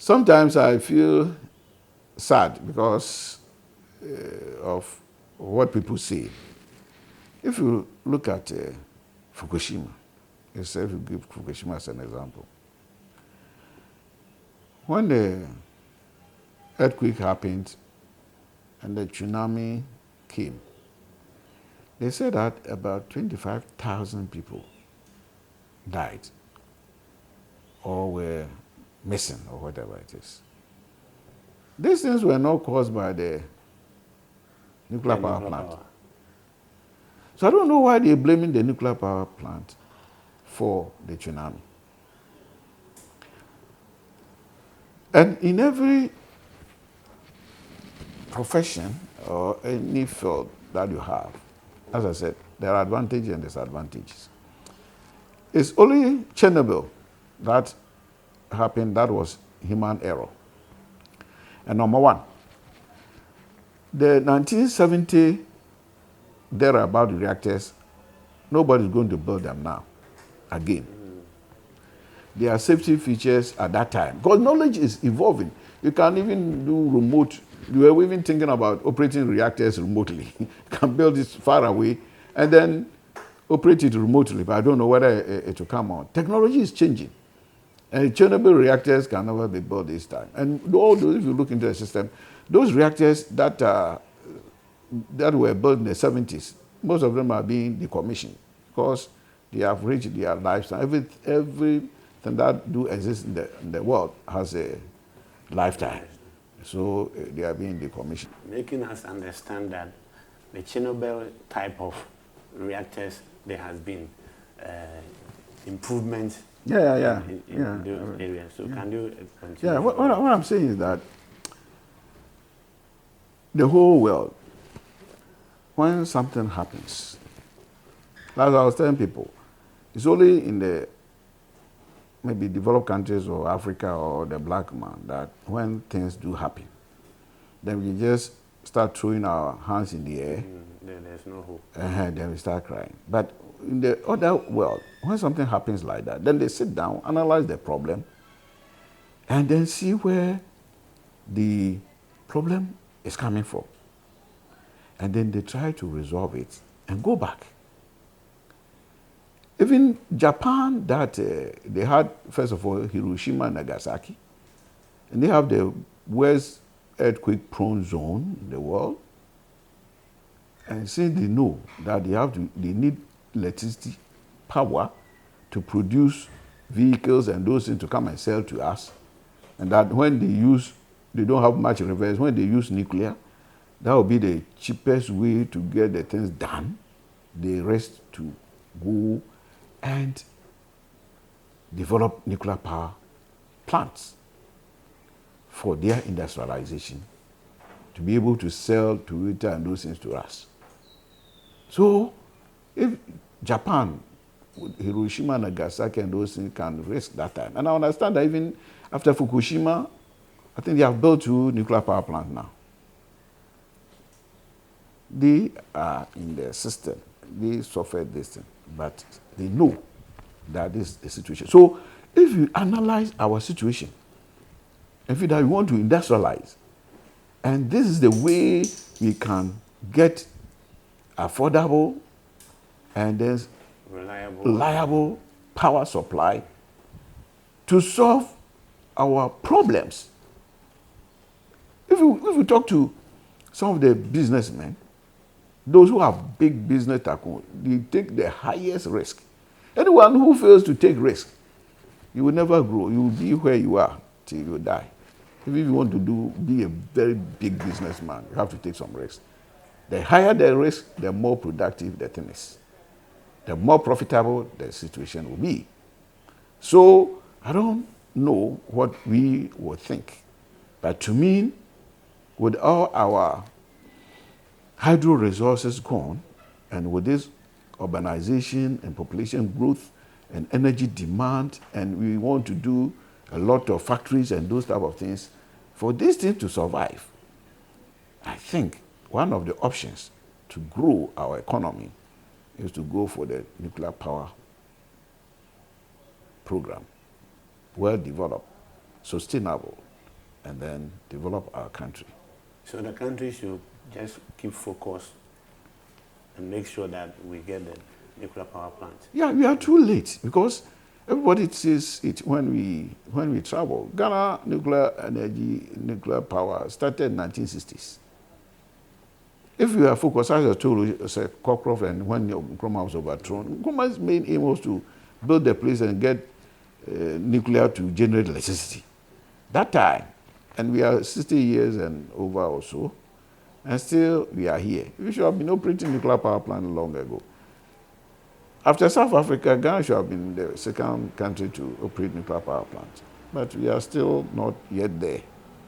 Sometimes I feel sad because of what people say. If you look at Fukushima, if you give Fukushima as an example, when the earthquake happened and the tsunami came, they said that about 25,000 people died or were missing or whatever it is. These things were not caused by the nuclear power plant. So I don't know why they're blaming the nuclear power plant for the tsunami. And in every profession or any field that you have, as I said, there are advantages and disadvantages. It's only Chernobyl that happened that was human error. And number one, the 1970 thereabout reactors, nobody's going to build them now again. There are safety features at that time. Because knowledge is evolving. You can even do remote. You were even thinking about operating reactors remotely. You can build it far away and then operate it remotely. But I don't know whether it will come on. Technology is changing. And Chernobyl reactors can never be built this time. And all those, if you look into the system, those reactors that were built in the 70s, most of them are being decommissioned because they have reached their lifetime. Everything that do exist in the world has a lifetime. So they are being decommissioned. Making us understand that the Chernobyl type of reactors, there has been improvement in those areas. So can you continue? Yeah, what I'm saying is that the whole world, when something happens, as I was telling people, it's only in the maybe developed countries or Africa or the black man that when things do happen, then we just start throwing our hands in the air. Then there's no hope. Then we start crying. But in the other world, when something happens like that, then they sit down, analyze the problem, and then see where the problem is coming from. And then they try to resolve it and go back. Even Japan, that they had, first of all, Hiroshima and Nagasaki, and they have the worst earthquake-prone zone in the world. And since they know that they need electricity, power, to produce vehicles and those things to come and sell to us, and that when they don't have much reverse, when they use nuclear, that will be the cheapest way to get the things done. The rest to go and develop nuclear power plants for their industrialization, to be able to sell Toyota and those things to us. So if Japan, Hiroshima, Nagasaki and those things can risk that time. And I understand that even after Fukushima, I think they have built 2 nuclear power plants now. They are in the system. They suffered this thing, but they know that this is the situation. So if you analyze our situation, and feel that we want to industrialize, and this is the way we can get affordable and then reliable power supply to solve our problems. If you talk to some of the businessmen, those who have big business tycoon, they take the highest risk. Anyone who fails to take risk, you will never grow. You will be where you are till you die. If you want to be a very big businessman, you have to take some risk. The higher the risk, the more productive the thing is. The more profitable the situation will be. So I don't know what we would think. But to me, with all our hydro resources gone, and with this urbanization and population growth and energy demand, and we want to do a lot of factories and those type of things, for this thing to survive, I think one of the options to grow our economy is to go for the nuclear power program, well developed, sustainable, and then develop our country. So the country should just keep focused and make sure that we get the nuclear power plant. Yeah, we are too late because everybody says it when we travel. Ghana nuclear power started in 1960s. If we are focused, as I told you, Cockcroft, and when Nkrumah was overthrown, Nkrumah's main aim was to build the place and get nuclear to generate electricity. That time, and we are 60 years and over or so, and still we are here. We should have been operating nuclear power plant long ago. After South Africa, Ghana should have been the second country to operate nuclear power plant. But we are still not yet there.